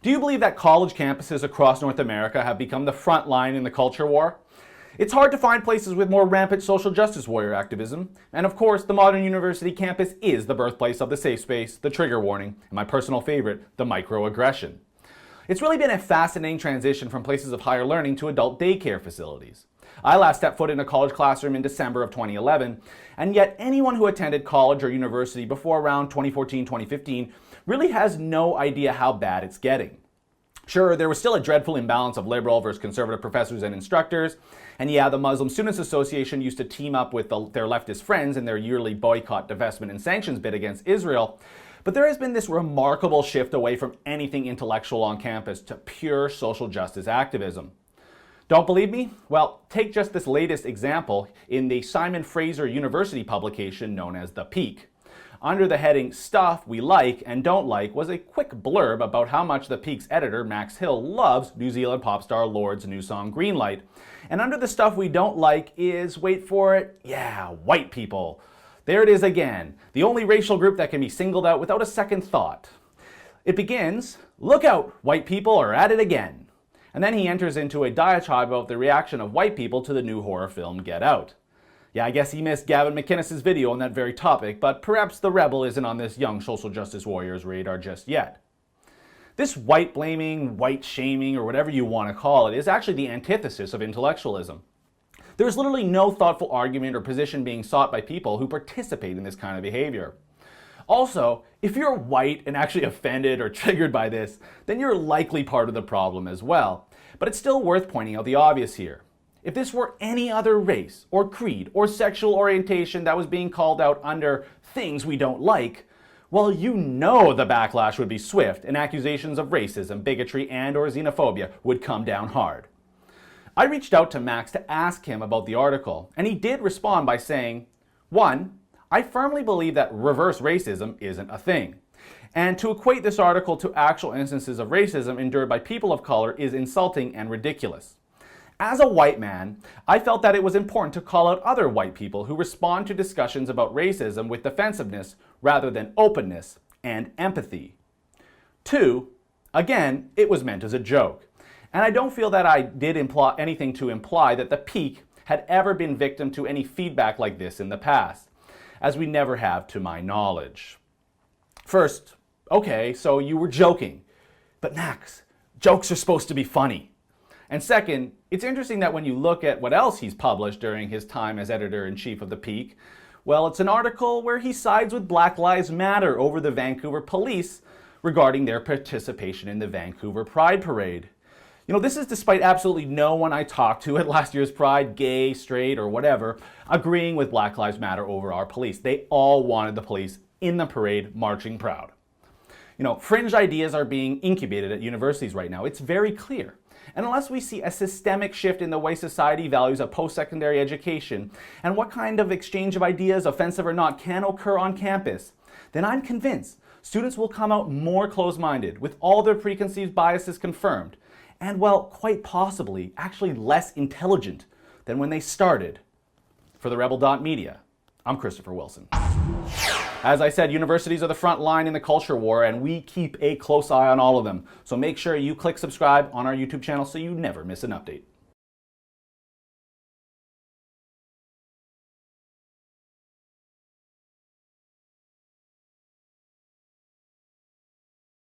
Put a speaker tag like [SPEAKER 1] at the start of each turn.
[SPEAKER 1] Do you believe that college campuses across North America have become the front line in the culture war? It's hard to find places with more rampant social justice warrior activism, and of course, the modern university campus is the birthplace of the safe space, the trigger warning, and my personal favorite, the microaggression. It's really been a fascinating transition from places of higher learning to adult daycare facilities. I last stepped foot in a college classroom in December of 2011, and yet anyone who attended college or university before around 2014-2015 really has no idea how bad it's getting. Sure, there was still a dreadful imbalance of liberal versus conservative professors and instructors, and yeah, the Muslim Students Association used to team up with their leftist friends in their yearly boycott, divestment, and sanctions bid against Israel. But there has been this remarkable shift away from anything intellectual on campus to pure social justice activism. Don't believe me? Well, take just this latest example in the Simon Fraser University publication known as The Peak. Under the heading Stuff We Like and Don't Like was a quick blurb about how much The Peak's editor, Max Hill, loves New Zealand pop star Lorde's new song Greenlight. And under the stuff we don't like is, wait for it, yeah, white people. There it is again, the only racial group that can be singled out without a second thought. It begins, "Look out, white people are at it again." And then he enters into a diatribe about the reaction of white people to the new horror film Get Out. Yeah, I guess he missed Gavin McInnes' video on that very topic, but perhaps the rebel isn't on this young social justice warrior's radar just yet. This white blaming, white shaming, or whatever you want to call it, is actually the antithesis of intellectualism. There's literally no thoughtful argument or position being sought by people who participate in this kind of behavior. Also, if you're white and actually offended or triggered by this, then you're likely part of the problem as well. But it's still worth pointing out the obvious here. If this were any other race or creed or sexual orientation that was being called out under things we don't like, well, you know the backlash would be swift and accusations of racism, bigotry, and or xenophobia would come down hard. I reached out to Max to ask him about the article, and he did respond by saying, 1, I firmly believe that reverse racism isn't a thing. And to equate this article to actual instances of racism endured by people of color is insulting and ridiculous. As a white man, I felt that it was important to call out other white people who respond to discussions about racism with defensiveness rather than openness and empathy. 2, again, it was meant as a joke. And I don't feel that I did anything to imply that The Peak had ever been victim to any feedback like this in the past, as we never have to my knowledge. First, okay, so you were joking. But Max, jokes are supposed to be funny. And second, it's interesting that when you look at what else he's published during his time as editor-in-chief of The Peak, well, it's an article where he sides with Black Lives Matter over the Vancouver police regarding their participation in the Vancouver Pride Parade. You know, this is despite absolutely no one I talked to at last year's Pride, gay, straight, or whatever, agreeing with Black Lives Matter over our police. They all wanted the police in the parade marching proud. You know, fringe ideas are being incubated at universities right now. It's very clear. And unless we see a systemic shift in the way society values a post-secondary education and what kind of exchange of ideas, offensive or not, can occur on campus, then I'm convinced students will come out more closed-minded with all their preconceived biases confirmed and, well, quite possibly actually less intelligent than when they started. For the Rebel.media, I'm Christopher Wilson. As I said, universities are the front line in the culture war, and we keep a close eye on all of them. So make sure you click subscribe on our YouTube channel so you never miss an update.